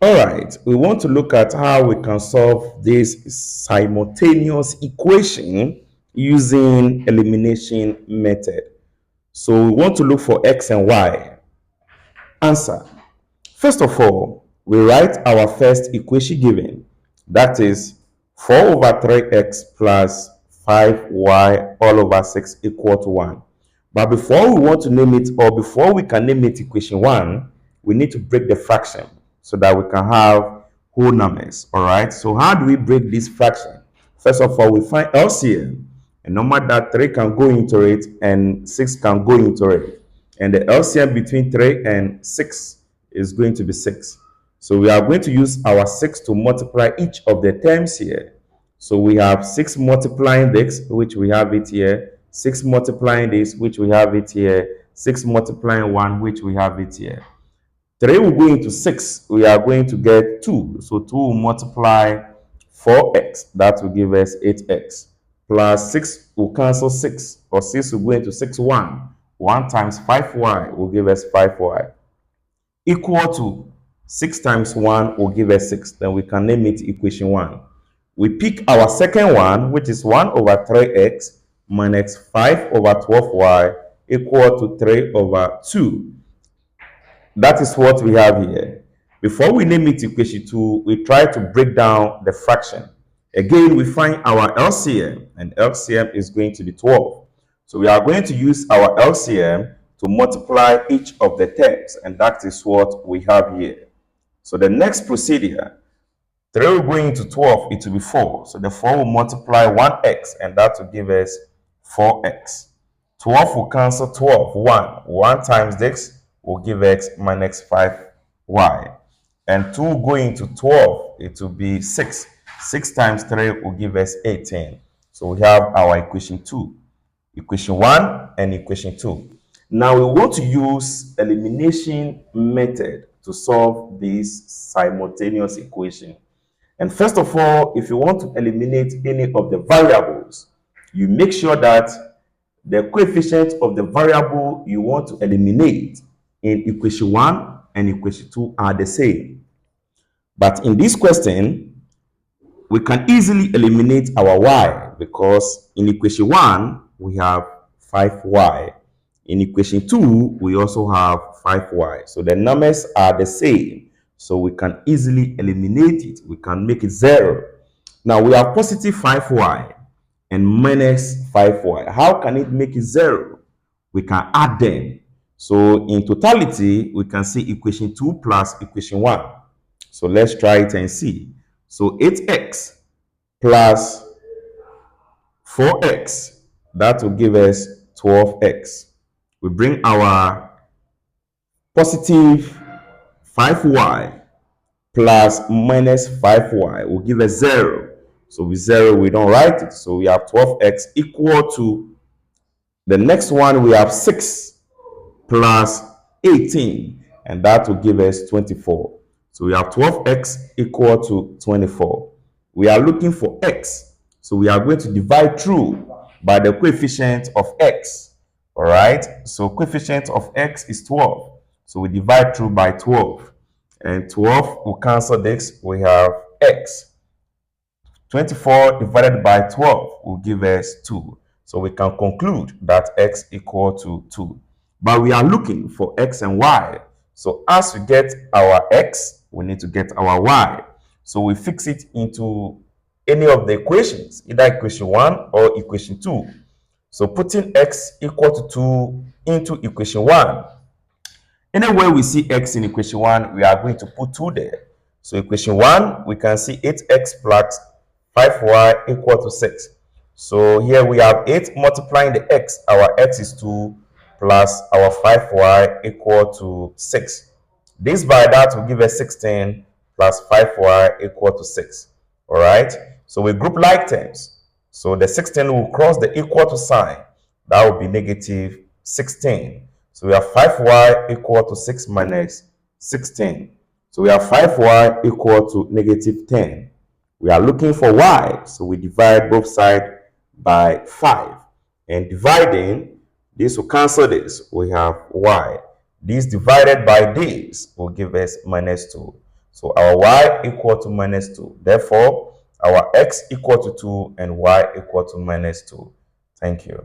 All right, we want to look at how we can solve this simultaneous equation using elimination method. So we want to look for x and y. Answer. First of all, we write our first equation given. That is 4 over 3x plus 5y all over 6 equal to 1. But before we want to name it, or before we can name it equation 1, we need to break the fraction so that we can have whole numbers. All right. So how do we break this fraction? First of all, we find LCM, a number that 3 can go into it and 6 can go into it. And the LCM between 3 and 6 is going to be 6. So we are going to use our 6 to multiply each of the terms here. So we have 6 multiplying this, which we have it here, 6 multiplying this, which we have it here, 6 multiplying 1, which we have it here. 3 will go into 6, we are going to get 2. So 2 will multiply 4x, that will give us 8x. Plus 6 will cancel 6, or 6 will go into 6, 1. 1 times 5y will give us 5y. Equal to 6 times 1 will give us 6. Then we can name it equation 1. We pick our second one, which is 1 over 3x minus 5 over 12y equal to 3 over 2. That is what we have here. Before we name it equation 2, we try to break down the fraction. Again, we find our LCM, and LCM is going to be 12. So we are going to use our LCM to multiply each of the terms, and that is what we have here. So the next procedure, 3 will go into 12, it will be 4. So the 4 will multiply 1x, and that will give us 4x. 12 will cancel 12, 1. 1 times this will give x minus 5y. And 2 will go into 12, it will be 6. 6 times 3 will give us 18. So we have our equation 2. Equation 1 and equation 2. Now we want to use elimination method to solve this simultaneous equation. And first of all, if you want to eliminate any of the variables, you make sure that the coefficient of the variable you want to eliminate in equation 1 and equation 2 are the same. But in this question, we can easily eliminate our y because in equation 1, we have 5y. In equation 2, we also have 5y. So the numbers are the same. So we can easily eliminate it. We can make it 0. Now we have positive 5y and minus 5y. How can it make it 0? We can add them. So in totality, we can see equation 2 plus equation 1. So let's try it and see. So 8x plus 4x, that will give us 12x. We bring our positive 5y plus minus 5y will give us 0. So with 0, we don't write it. So we have 12x equal to the next one. We have 6 plus 18, and that will give us 24. So we have 12x equal to 24. We are looking for x. So we are going to divide through by the coefficient of x. All right. So coefficient of x is 12. So we divide through by 12. And 12 will cancel this. We have x. 24 divided by 12 will give us 2. So we can conclude that x equal to 2. But we are looking for x and y. So as we get our x, we need to get our y. So we fix it into any of the equations, either equation 1 or equation 2. So putting x equal to 2 into equation 1. Anywhere we see x in equation 1, we are going to put 2 there. So equation 1, we can see 8x plus 5y equal to 6. So here we have 8 multiplying the x. Our x is 2 plus our 5y equal to 6. This by that will give us 16 plus 5y equal to 6. All right. So we group like terms. So the 16 will cross the equal to sign. That will be negative 16. So we have 5y equal to 6 minus 16. So we have 5y equal to negative 10. We are looking for y. So we divide both sides by 5. And dividing, this will cancel this. We have y. This divided by this will give us minus 2. So our y equal to minus 2. Therefore, our x equal to 2 and y equal to minus 2. Thank you.